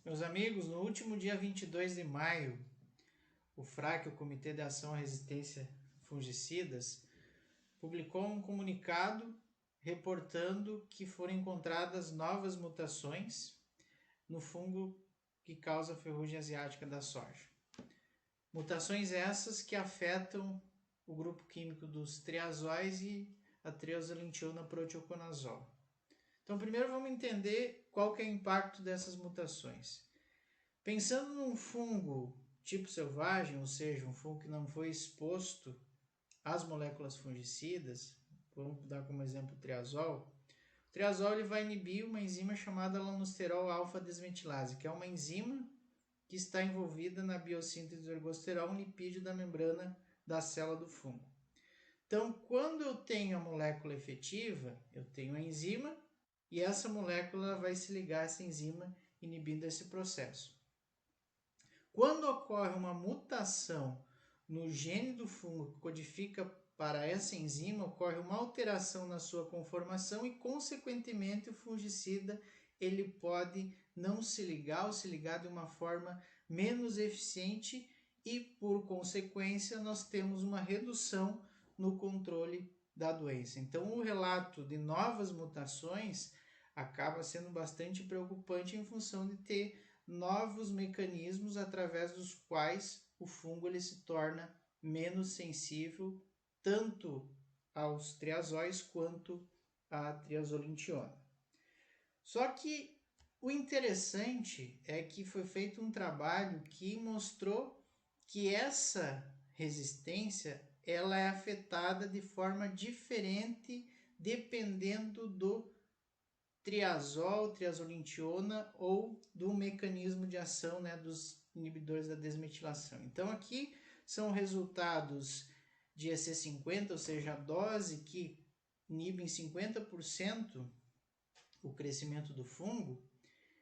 Meus amigos, no último dia 22 de maio, o FRAC, o Comitê de Ação à Resistência Fungicidas, publicou um comunicado reportando que foram encontradas novas mutações no fungo que causa a ferrugem asiática da soja. Mutações essas que afetam o grupo químico dos triazóis e a triazolintiona proteoconazol. Então, primeiro vamos entender qual que é o impacto dessas mutações. Pensando num fungo tipo selvagem, ou seja, um fungo que não foi exposto às moléculas fungicidas, vamos dar como exemplo o triazol. O triazol ele vai inibir uma enzima chamada lanosterol alfa-desmetilase, que é uma enzima que está envolvida na biossíntese do ergosterol, um lipídio da membrana da célula do fungo. Então, quando eu tenho a molécula efetiva, eu tenho a enzima e essa molécula vai se ligar a essa enzima inibindo esse processo. Quando ocorre uma mutação no gene do fungo que codifica para essa enzima, ocorre uma alteração na sua conformação e, consequentemente, o fungicida ele pode não se ligar ou se ligar de uma forma menos eficiente e, por consequência, nós temos uma redução no controle da doença. Então, o relato de novas mutações acaba sendo bastante preocupante em função de ter novos mecanismos através dos quais o fungo ele se torna menos sensível tanto aos triazóis quanto à triazolintiona. Só que o interessante é que foi feito um trabalho que mostrou que essa resistência ela é afetada de forma diferente dependendo do triazol, triazolintiona ou do mecanismo de ação dos inibidores da desmetilação. Então aqui são resultados de EC50, ou seja, a dose que inibe em 50% o crescimento do fungo.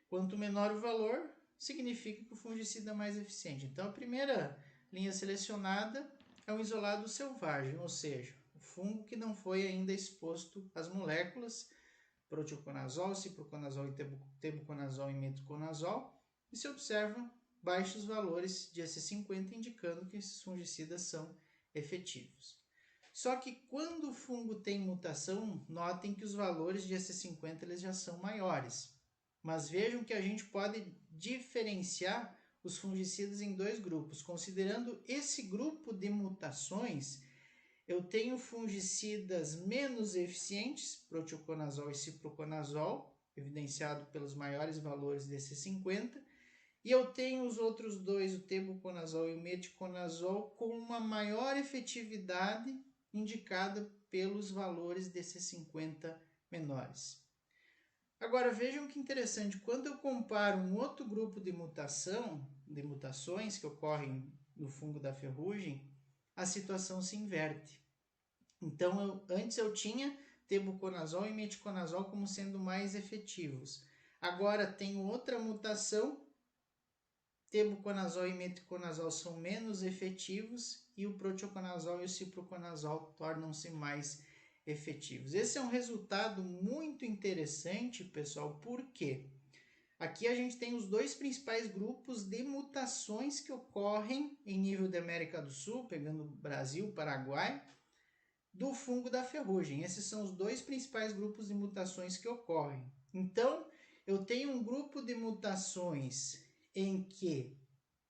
Quanto menor o valor, significa que o fungicida é mais eficiente. Então a primeira linha selecionada é um isolado selvagem, ou seja, o fungo que não foi ainda exposto às moléculas proteoconazol, ciproconazol, tebuconazol e metronidazol, e se observam baixos valores de EC50, indicando que esses fungicidas são efetivos. Só que quando o fungo tem mutação, notem que os valores de EC50 eles já são maiores. Mas vejam que a gente pode diferenciar os fungicidas em dois grupos. Considerando esse grupo de mutações, eu tenho fungicidas menos eficientes, proteoconazol e ciproconazol, evidenciado pelos maiores valores de EC50, e eu tenho os outros dois, o tebuconazol e o meticonazol, com uma maior efetividade indicada pelos valores de EC50 menores. Agora vejam que interessante, quando eu comparo um outro grupo de mutações que ocorrem no fungo da ferrugem, a situação se inverte. Então, antes eu tinha tebuconazol e meticonazol como sendo mais efetivos. Agora tenho outra mutação, tebuconazol e meticonazol são menos efetivos e o proteoconazol e o ciproconazol tornam-se mais efetivos. Esse é um resultado muito interessante, pessoal, porque aqui a gente tem os dois principais grupos de mutações que ocorrem em nível da América do Sul, pegando Brasil, Paraguai, do fungo da ferrugem. Esses são os dois principais grupos de mutações que ocorrem. Então, eu tenho um grupo de mutações em que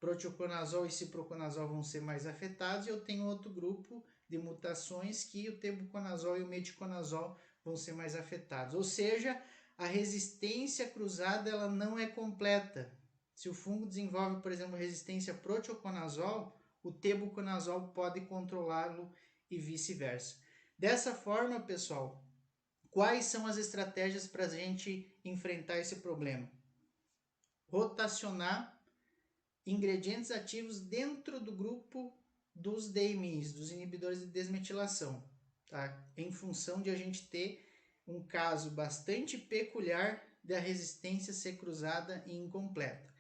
proteoconazol e ciproconazol vão ser mais afetados, e eu tenho outro grupo de mutações que o tebuconazol e o meticonazol vão ser mais afetados. Ou seja, a resistência cruzada ela não é completa. Se o fungo desenvolve, por exemplo, resistência a proteoconazol, o tebuconazol pode controlá-lo e vice-versa. Dessa forma, pessoal, quais são as estratégias para a gente enfrentar esse problema? Rotacionar ingredientes ativos dentro do grupo dos DMIs, dos inibidores de desmetilação, tá? Em função de a gente ter um caso bastante peculiar da resistência ser cruzada e incompleta.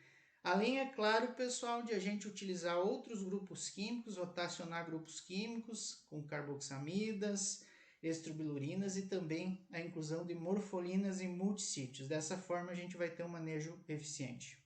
Além, é claro, pessoal, de a gente utilizar outros grupos químicos, rotacionar grupos químicos com carboxamidas, estrobilurinas e também a inclusão de morfolinas e multissítios. Dessa forma, a gente vai ter um manejo eficiente.